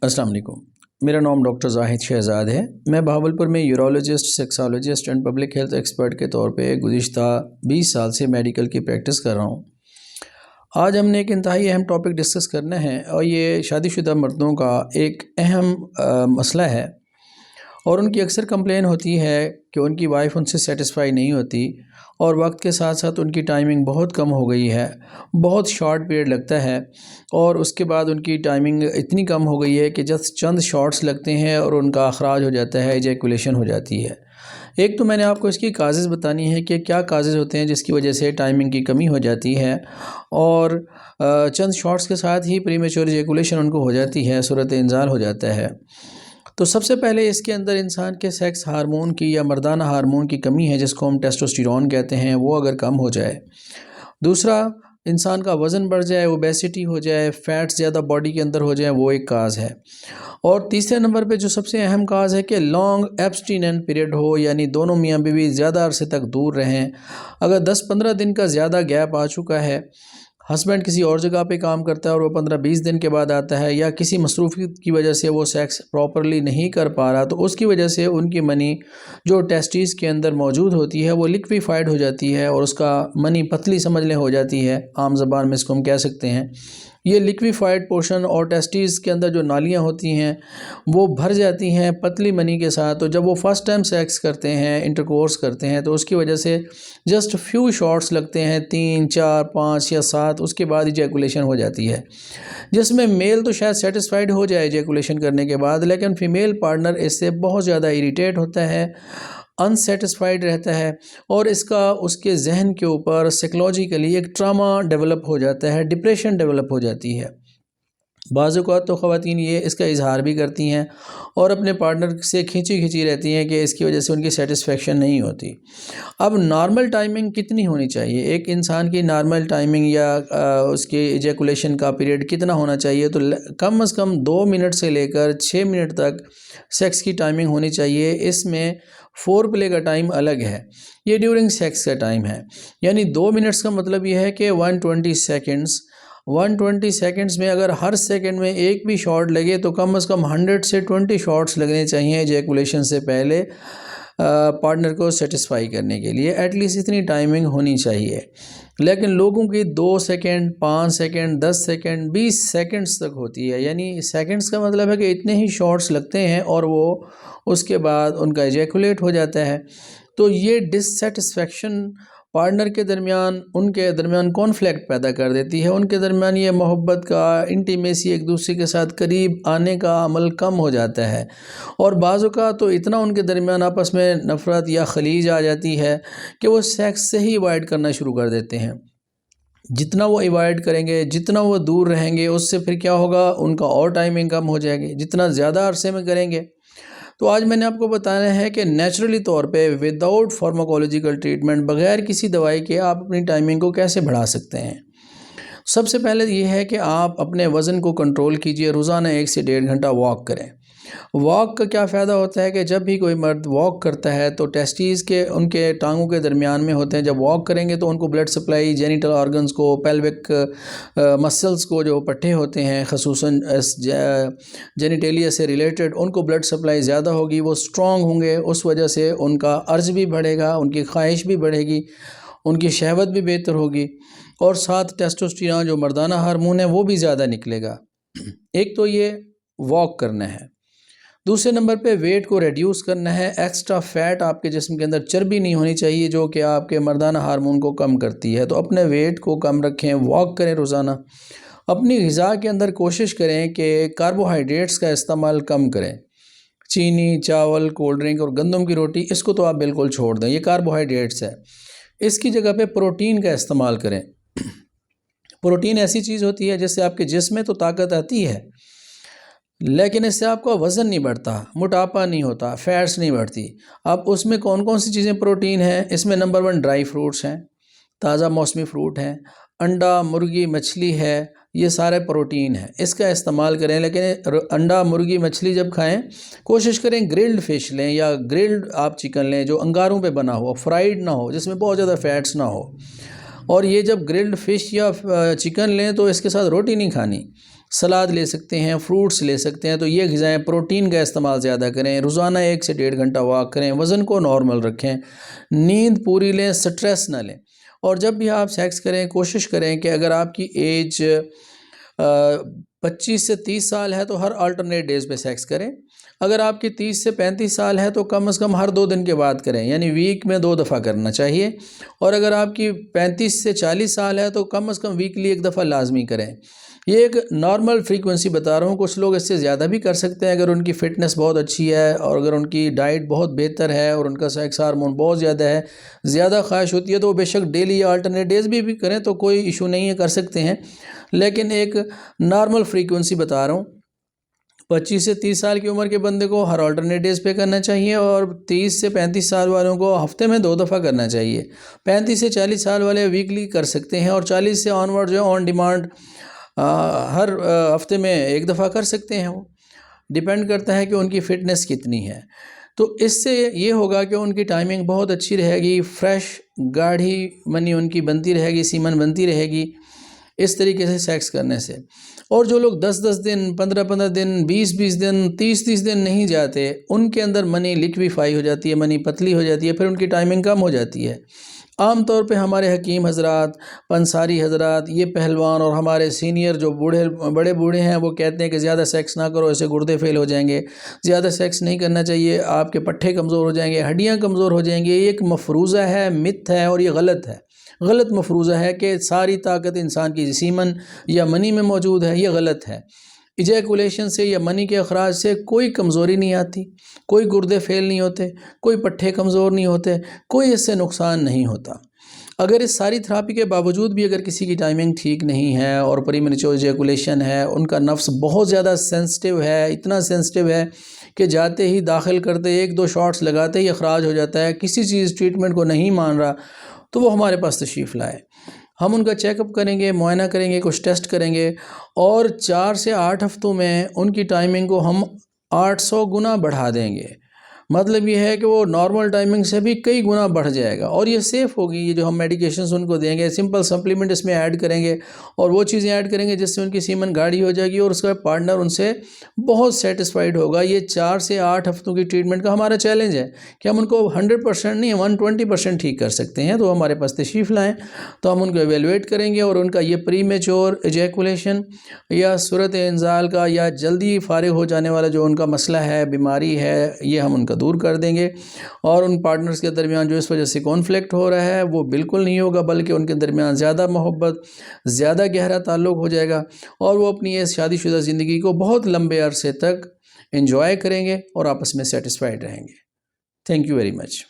السلام علیکم، میرا نام ڈاکٹر زاہد شہزاد ہے۔ میں بہاولپور میں urologist, sexologist and public health expert کے طور پہ گزشتہ 20 سال سے میڈیکل کی پریکٹس کر رہا ہوں۔ آج ہم نے ایک انتہائی اہم ٹاپک ڈسکس کرنا ہے اور یہ شادی شدہ مردوں کا ایک اہم مسئلہ ہے، اور ان کی اکثر کمپلین ہوتی ہے کہ ان کی وائف ان سے سیٹسفائی نہیں ہوتی، اور وقت کے ساتھ ساتھ ان کی ٹائمنگ بہت کم ہو گئی ہے، بہت شارٹ پیریڈ لگتا ہے، اور اس کے بعد ان کی ٹائمنگ اتنی کم ہو گئی ہے کہ جسٹ چند شارٹس لگتے ہیں اور ان کا اخراج ہو جاتا ہے، ایجیکولیشن ہو جاتی ہے۔ ایک تو میں نے آپ کو اس کی کازز بتانی ہے کہ کیا کازز ہوتے ہیں جس کی وجہ سے ٹائمنگ کی کمی ہو جاتی ہے، اور چند شارٹس کے ساتھ ہی پری میچور ایجیکولیشن ان کو ہو جاتی ہے، صورت انزال ہو جاتا ہے۔ تو سب سے پہلے اس کے اندر انسان کے سیکس ہارمون کی یا مردانہ ہارمون کی کمی ہے، جس کو ہم ٹیسٹوسٹیرون کہتے ہیں، وہ اگر کم ہو جائے۔ دوسرا، انسان کا وزن بڑھ جائے، اوبیسٹی ہو جائے، فیٹس زیادہ باڈی کے اندر ہو جائیں، وہ ایک کاز ہے۔ اور تیسرے نمبر پہ جو سب سے اہم کاز ہے کہ لانگ ایبسٹیننٹ پیریڈ ہو، یعنی دونوں میاں بیوی زیادہ عرصے تک دور رہیں۔ اگر 10-15 دن کا زیادہ گیپ آ چکا ہے، ہسبینڈ کسی اور جگہ پہ کام کرتا ہے اور وہ 15-20 دن کے بعد آتا ہے، یا کسی مصروفیت کی وجہ سے وہ سیکس پراپرلی نہیں کر پا رہا، تو اس کی وجہ سے ان کی منی جو ٹیسٹیز کے اندر موجود ہوتی ہے وہ لیکویفائڈ ہو جاتی ہے، اور اس کا منی پتلی سمجھ لیں ہو جاتی ہے، عام زبان میں اس کو ہم کہہ سکتے ہیں۔ یہ لیکویفائڈ پورشن اور ٹیسٹیز کے اندر جو نالیاں ہوتی ہیں وہ بھر جاتی ہیں پتلی منی کے ساتھ، تو جب وہ فرسٹ ٹائم سیکس کرتے ہیں، انٹرکورس کرتے ہیں، تو اس کی وجہ سے جسٹ فیو شارٹس لگتے ہیں، 3، 4، 5 یا 7، اس کے بعد ایجیکولیشن ہو جاتی ہے، جس میں میل تو شاید سیٹسفائیڈ ہو جائے ایجیکولیشن کرنے کے بعد، لیکن فیمیل پارٹنر اس سے بہت زیادہ اریٹیٹ ہوتا ہے، انسیٹسفائیڈ رہتا ہے، اور اس کے ذہن کے اوپر سائیکولوجیکلی ایک ٹراما ڈیولپ ہو جاتا ہے، ڈپریشن ڈیولپ ہو جاتی ہے۔ بعض اوقات تو خواتین اس کا اظہار بھی کرتی ہیں اور اپنے پارٹنر سے کھینچی رہتی ہیں کہ اس کی وجہ سے ان کی سیٹسفیکشن نہیں ہوتی۔ اب نارمل ٹائمنگ کتنی ہونی چاہیے؟ ایک انسان کی نارمل ٹائمنگ یا اس کے ایجیکولیشن کا پیریڈ کتنا ہونا چاہیے؟ تو کم از کم 2 منٹ سے لے کر 6 منٹ تک سیکس کی ٹائمنگ ہونی چاہیے۔ اس میں فور پلے کا ٹائم الگ ہے، یہ ڈیورنگ سیکس کا ٹائم ہے، یعنی 2 منٹس کا مطلب یہ ہے کہ 120 سیکنڈز 120 سیکنڈز میں اگر ہر سیکنڈ میں ایک بھی شارٹ لگے تو کم از کم 100 سے 20 شارٹس لگنے چاہیے ایجیکولیشن سے پہلے پارٹنر کو سیٹسفائی کرنے کے لیے، ایٹ لیسٹ اتنی ٹائمنگ ہونی چاہیے۔ لیکن لوگوں کی 2 سیکنڈ، 5 سیکنڈ، 10 سیکنڈ، 20 سیکنڈز تک ہوتی ہے، یعنی سیکنڈز کا مطلب ہے کہ اتنے ہی شارٹس لگتے ہیں اور وہ اس کے بعد ان کا ایجیکولیٹ ہو جاتا ہے۔ تو یہ ڈس سیٹسفیکشن پارٹنر کے درمیان، ان کے درمیان کانفلکٹ پیدا کر دیتی ہے، ان کے درمیان یہ محبت کا، انٹیمیسی، ایک دوسرے کے ساتھ قریب آنے کا عمل کم ہو جاتا ہے، اور بعض اوقات تو اتنا ان کے درمیان آپس میں نفرت یا خلیج آ جاتی ہے کہ وہ سیکس سے ہی ایوائڈ کرنا شروع کر دیتے ہیں۔ جتنا وہ ایوائڈ کریں گے، جتنا وہ دور رہیں گے، اس سے پھر کیا ہوگا، ان کا اور ٹائمنگ کم ہو جائے گی، جتنا زیادہ عرصے میں کریں گے۔ تو آج میں نے آپ کو بتانا ہے کہ نیچرلی طور پہ وداؤٹ فارماکولوجیکل ٹریٹمنٹ، بغیر کسی دوائی کے آپ اپنی ٹائمنگ کو کیسے بڑھا سکتے ہیں۔ سب سے پہلے یہ ہے کہ آپ اپنے وزن کو کنٹرول کیجئے، روزانہ 1 سے 1.5 گھنٹہ واک کریں۔ واک کا کیا فائدہ ہوتا ہے کہ جب بھی کوئی مرد واک کرتا ہے تو ٹیسٹیز کے ان کے ٹانگوں کے درمیان میں ہوتے ہیں، جب واک کریں گے تو ان کو بلڈ سپلائی جینیٹل آرگنز کو، پیلوک مسلز کو، جو پٹھے ہوتے ہیں خصوصاً جینیٹیلیا سے ریلیٹڈ، ان کو بلڈ سپلائی زیادہ ہوگی، وہ سٹرونگ ہوں گے، اس وجہ سے ان کا ارج بھی بڑھے گا، ان کی خواہش بھی بڑھے گی، ان کی شہوت بھی بہتر ہوگی، اور ساتھ ٹیسٹوسٹیرون جو مردانہ ہارمون ہے وہ بھی زیادہ نکلے گا۔ ایک تو یہ واک کرنا ہے۔ دوسرے نمبر پہ ویٹ کو ریڈیوس کرنا ہے۔ ایکسٹرا فیٹ آپ کے جسم کے اندر، چربی نہیں ہونی چاہیے جو کہ آپ کے مردانہ ہارمون کو کم کرتی ہے، تو اپنے ویٹ کو کم رکھیں، واک کریں روزانہ۔ اپنی غذا کے اندر کوشش کریں کہ کاربوہائیڈریٹس کا استعمال کم کریں، چینی، چاول، کولڈ ڈرنک اور گندم کی روٹی، اس کو تو آپ بالکل چھوڑ دیں، یہ کاربوہائیڈریٹس ہے۔ اس کی جگہ پہ پروٹین کا استعمال کریں۔ پروٹین ایسی چیز ہوتی ہے جس سے آپ کے جسم میں تو طاقت آتی ہے، لیکن اس سے آپ کا وزن نہیں بڑھتا، موٹاپا نہیں ہوتا، فیٹس نہیں بڑھتی۔ اب اس میں کون کون سی چیزیں پروٹین ہیں؟ اس میں نمبر 1 ڈرائی فروٹس ہیں، تازہ موسمی فروٹ ہیں، انڈا، مرغی، مچھلی ہے، یہ سارے پروٹین ہیں، اس کا استعمال کریں۔ لیکن انڈا، مرغی، مچھلی جب کھائیں کوشش کریں گرلڈ فش لیں، یا گرلڈ آپ چکن لیں جو انگاروں پہ بنا ہو، فرائیڈ نہ ہو، جس میں بہت زیادہ فیٹس نہ ہو۔ اور یہ جب گرلڈ فش یا چکن لیں تو اس کے ساتھ روٹی نہیں کھانی، سلاد لے سکتے ہیں، فروٹس لے سکتے ہیں۔ تو یہ غذائیں، پروٹین کا استعمال زیادہ کریں، روزانہ 1 سے 1.5 گھنٹہ واک کریں، وزن کو نارمل رکھیں، نیند پوری لیں، سٹریس نہ لیں۔ اور جب بھی آپ سیکس کریں کوشش کریں کہ اگر آپ کی ایج 25 سے 30 سال ہے تو ہر آلٹرنیٹ ڈیز پہ سیکس کریں۔ اگر آپ کی 30 سے 35 سال ہے تو کم از کم ہر 2 دن کے بعد کریں، یعنی ویک میں 2 دفعہ کرنا چاہیے۔ اور اگر آپ کی 35 سے 40 سال ہے تو کم از کم ویکلی 1 دفعہ لازمی کریں۔ یہ ایک نارمل فریکوینسی بتا رہا ہوں، کچھ لوگ اس سے زیادہ بھی کر سکتے ہیں اگر ان کی فٹنس بہت اچھی ہے اور اگر ان کی ڈائٹ بہت بہتر ہے اور ان کا سیکس ہارمون بہت زیادہ ہے، زیادہ خواہش ہوتی ہے تو وہ بے شک ڈیلی یا آلٹرنیٹ ڈیز بھی کریں تو کوئی ایشو نہیں ہے، کر سکتے ہیں۔ لیکن ایک نارمل فریکوینسی بتا رہا ہوں، 25 سے 30 سال کی عمر کے بندے کو ہر آلٹرنیٹ ڈیز پہ کرنا چاہیے اور 30 سے 35 سال والوں کو ہفتے میں 2 دفعہ کرنا چاہیے۔ 35 سے 40 سال والے ویکلی کر سکتے ہیں اور 40 سے آنورڈ جو آن ڈیمانڈ ہر ہفتے میں 1 دفعہ کر سکتے ہیں۔ وہ ڈیپینڈ کرتا ہے کہ ان کی فٹنس کتنی ہے۔ تو اس سے یہ ہوگا کہ ان کی ٹائمنگ بہت اچھی رہے گی، فریش گاڑھی منی ان کی بنتی رہے گی، سیمن بنتی رہے گی اس طریقے سے سیکس کرنے سے۔ اور جو لوگ 10 دن، 15 دن، 20 دن، 30 دن نہیں جاتے، ان کے اندر منی لیکویفائی ہو جاتی ہے، منی پتلی ہو جاتی ہے، پھر ان کی ٹائمنگ کم ہو جاتی ہے۔ عام طور پہ ہمارے حکیم حضرات، پنساری حضرات، یہ پہلوان اور ہمارے سینئر جو بڑے بوڑھے ہیں وہ کہتے ہیں کہ زیادہ سیکس نہ کرو، ایسے گردے فیل ہو جائیں گے، زیادہ سیکس نہیں کرنا چاہیے، آپ کے پٹھے کمزور ہو جائیں گے، ہڈیاں کمزور ہو جائیں گے۔ یہ ایک مفروضہ ہے، متھ ہے اور یہ غلط ہے، غلط مفروضہ ہے کہ ساری طاقت انسان کی سیمن یا منی میں موجود ہے، یہ غلط ہے۔ ایجیکولیشن سے یا منی کے اخراج سے کوئی کمزوری نہیں آتی، کوئی گردے فیل نہیں ہوتے، کوئی پٹھے کمزور نہیں ہوتے، کوئی اس سے نقصان نہیں ہوتا۔ اگر اس ساری تھراپی کے باوجود بھی اگر کسی کی ٹائمنگ ٹھیک نہیں ہے اور پری میچور ایجیکولیشن ہے، ان کا نفس بہت زیادہ سینسٹیو ہے، اتنا سینسٹیو ہے کہ جاتے ہی داخل کرتے 1-2 شاٹس لگاتے ہی اخراج ہو جاتا ہے، کسی چیز ٹریٹمنٹ کو نہیں مان رہا، تو وہ ہمارے پاس تشریف لائے۔ ہم ان کا چیک اپ کریں گے، معائنہ کریں گے، کچھ ٹیسٹ کریں گے اور 4 سے 8 ہفتوں میں ان کی ٹائمنگ کو ہم 800 گنا بڑھا دیں گے۔ مطلب یہ ہے کہ وہ نارمل ٹائمنگ سے بھی کئی گنا بڑھ جائے گا اور یہ سیف ہوگی۔ یہ جو ہم میڈیکیشنز ان کو دیں گے، سمپل سپلیمنٹ اس میں ایڈ کریں گے اور وہ چیزیں ایڈ کریں گے جس سے ان کی سیمن گاڑھی ہو جائے گی اور اس کا پارٹنر ان سے بہت سیٹسفائیڈ ہوگا۔ یہ 4 سے 8 ہفتوں کی ٹریٹمنٹ کا ہمارا چیلنج ہے کہ ہم ان کو 100% نہیں 120% ٹھیک کر سکتے ہیں۔ تو ہمارے پاس تشریف لائیں تو ہم ان کو ایویلویٹ کریں گے اور ان کا یہ پری میچور ایجیکولیشن یا صورت انزال کا یا جلدی فارغ ہو جانے والا جو ان کا مسئلہ ہے، بیماری ہے، یہ ہم ان کا دور کر دیں گے اور ان پارٹنرز کے درمیان جو اس وجہ سے کانفلکٹ ہو رہا ہے وہ بالکل نہیں ہوگا، بلکہ ان کے درمیان زیادہ محبت، زیادہ گہرا تعلق ہو جائے گا اور وہ اپنی اس شادی شدہ زندگی کو بہت لمبے عرصے تک انجوائے کریں گے اور آپس میں سیٹسفائیڈ رہیں گے۔ Thank you very much.